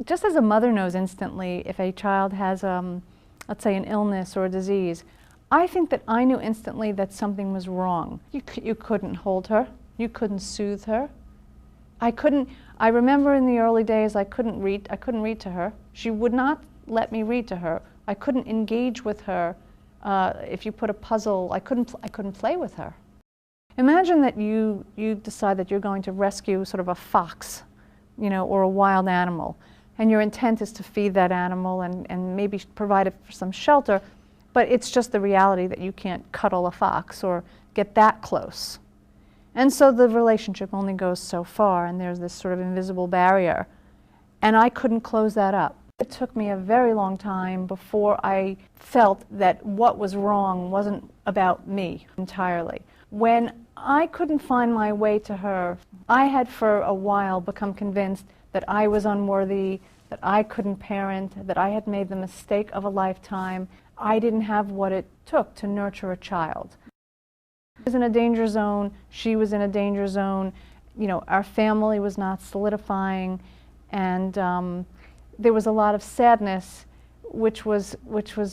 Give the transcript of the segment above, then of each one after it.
just as a mother knows instantly if a child has, let's say, an illness or a disease, I think that I knew instantly that something was wrong. You couldn't hold her. You couldn't soothe her. I remember in the early days I couldn't read to her. She would not let me read to her. I couldn't engage with her. If you put a puzzle, I couldn't play with her. Imagine that you decide that you're going to rescue sort of a fox, or a wild animal, and your intent is to feed that animal and maybe provide it for some shelter, but it's just the reality that you can't cuddle a fox or get that close. And so the relationship only goes so far, and there's this sort of invisible barrier. And I couldn't close that up. It took me a very long time before I felt that what was wrong wasn't about me entirely. When I couldn't find my way to her, I had for a while become convinced that I was unworthy, that I couldn't parent, that I had made the mistake of a lifetime. I didn't have what it took to nurture a child. I was in a danger zone, she was in a danger zone, our family was not solidifying, and there was a lot of sadness, which was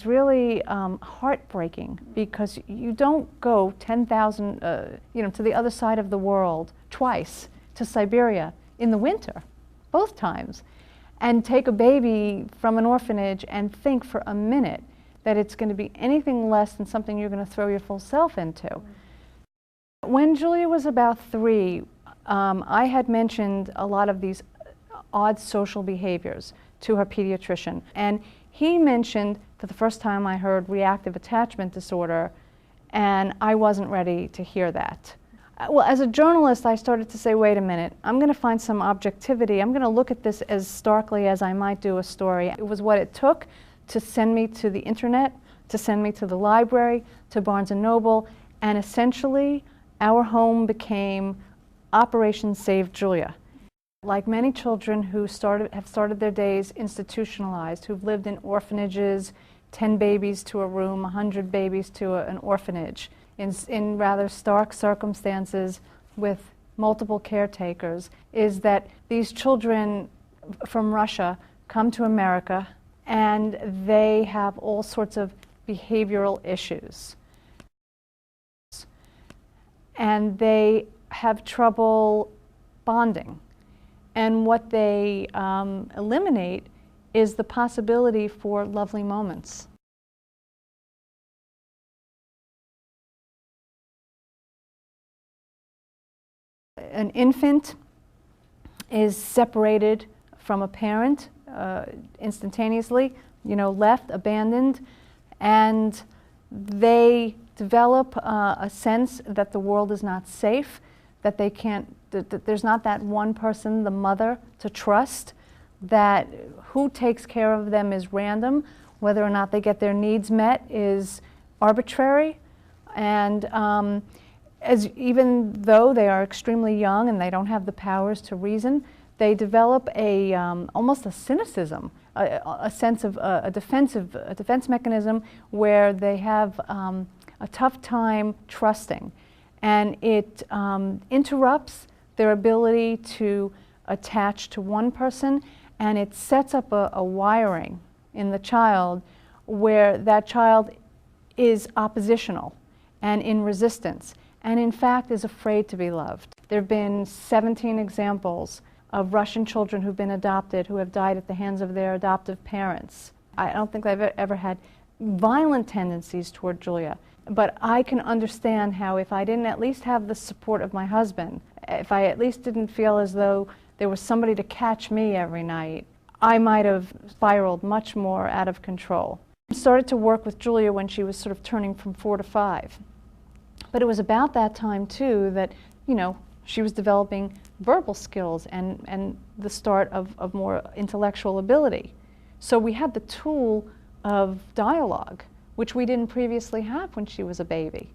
really heartbreaking, because you don't go 10,000, to the other side of the world twice, to Siberia in the winter, both times, and take a baby from an orphanage and think for a minute that it's going to be anything less than something you're going to throw your full self into. When Julia was about 3, I had mentioned a lot of these odd social behaviors to her pediatrician, and he mentioned, for the first time I heard, reactive attachment disorder, and I wasn't ready to hear that. Well, as a journalist, I started to say, wait a minute, I'm going to find some objectivity. I'm going to look at this as starkly as I might do a story. It was what it took to send me to the internet, to send me to the library, to Barnes & Noble, and essentially our home became Operation Save Julia. Like many children who have started their days institutionalized, who've lived in orphanages, 10 babies to a room, 100 babies to an orphanage, in rather stark circumstances with multiple caretakers, is that these children from Russia come to America and they have all sorts of behavioral issues. And they have trouble bonding. And what they eliminate is the possibility for lovely moments. An infant is separated from a parent instantaneously, left, abandoned, and they develop a sense that the world is not safe, that they can't, that there's not that one person, the mother, to trust, that who takes care of them is random, whether or not they get their needs met is arbitrary, and even though they are extremely young and they don't have the powers to reason, they develop almost a cynicism, a sense of a defense mechanism where they have a tough time trusting, and it interrupts their ability to attach to one person, and it sets up a wiring in the child where that child is oppositional and in resistance, and in fact is afraid to be loved. There have been 17 examples of Russian children who've been adopted who have died at the hands of their adoptive parents. I don't think they've ever had violent tendencies toward Julia, but I can understand how if I didn't at least have the support of my husband, if I at least didn't feel as though there was somebody to catch me every night, I might have spiraled much more out of control. I started to work with Julia when she was sort of turning from 4 to 5. But it was about that time too that, she was developing verbal skills and the start of more intellectual ability. So we had the tool of dialogue, which we didn't previously have when she was a baby.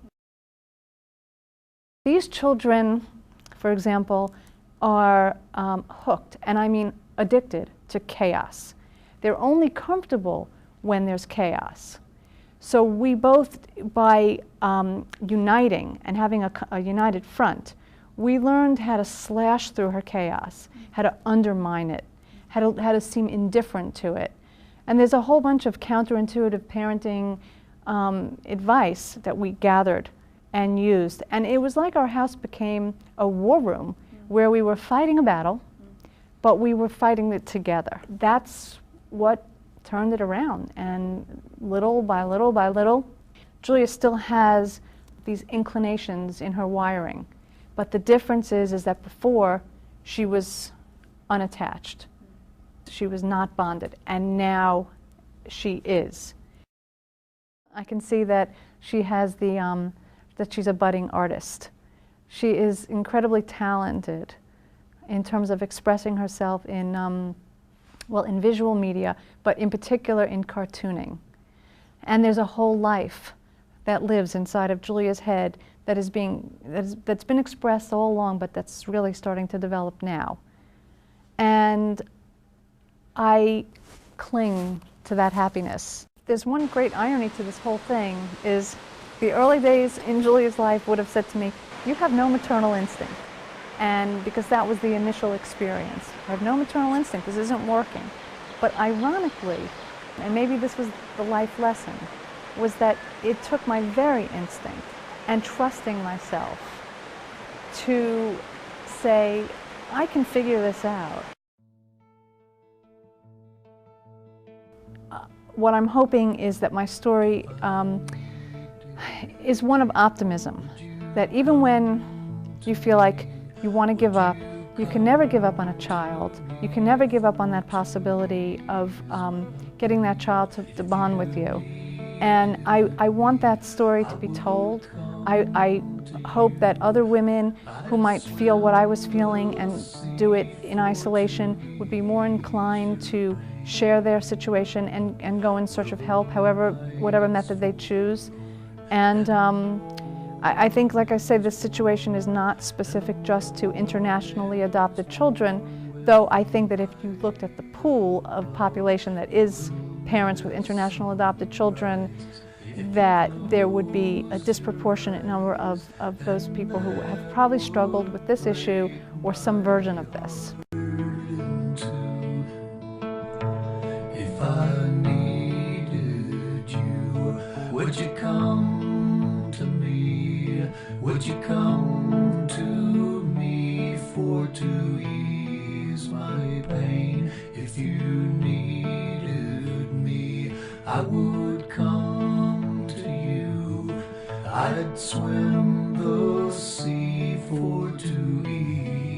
These children, for example, are hooked, and I mean addicted, to chaos. They're only comfortable when there's chaos. So we both, by uniting and having a united front, we learned how to slash through her chaos, how to undermine it, had to seem indifferent to it. And there's a whole bunch of counterintuitive parenting advice that we gathered and used. And it was like our house became a war room where we were fighting a battle, but we were fighting it together. That's what turned it around. And little by little by little, Julia still has these inclinations in her wiring. But the difference is that before, she was unattached. She was not bonded, and now she is. I can see that she has that she's a budding artist. She is incredibly talented in terms of expressing herself in, well, in visual media, but in particular in cartooning. And there's a whole life that lives inside of Julia's head that's been expressed all along, but that's really starting to develop now. And I cling to that happiness. There's one great irony to this whole thing is the early days in Julia's life would have said to me, you have no maternal instinct. And because that was the initial experience. I have no maternal instinct, this isn't working. But ironically, and maybe this was the life lesson, was that it took my very instinct and trusting myself to say, I can figure this out. What I'm hoping is that my story is one of optimism, that even when you feel like you want to give up, you can never give up on a child. You can never give up on that possibility of getting that child to bond with you. And I want that story to be told. I hope that other women who might feel what I was feeling and do it in isolation would be more inclined to share their situation and go in search of help, whatever method they choose. And I think, like I said, this situation is not specific just to internationally adopted children, though I think that if you looked at the pool of population that is parents with international adopted children, that there would be a disproportionate number of those people who have probably struggled with this issue or some version of this. If I needed you, would you come to me? Would you come to me to ease my pain? If you needed me, I would come to you. I'd swim the sea to ease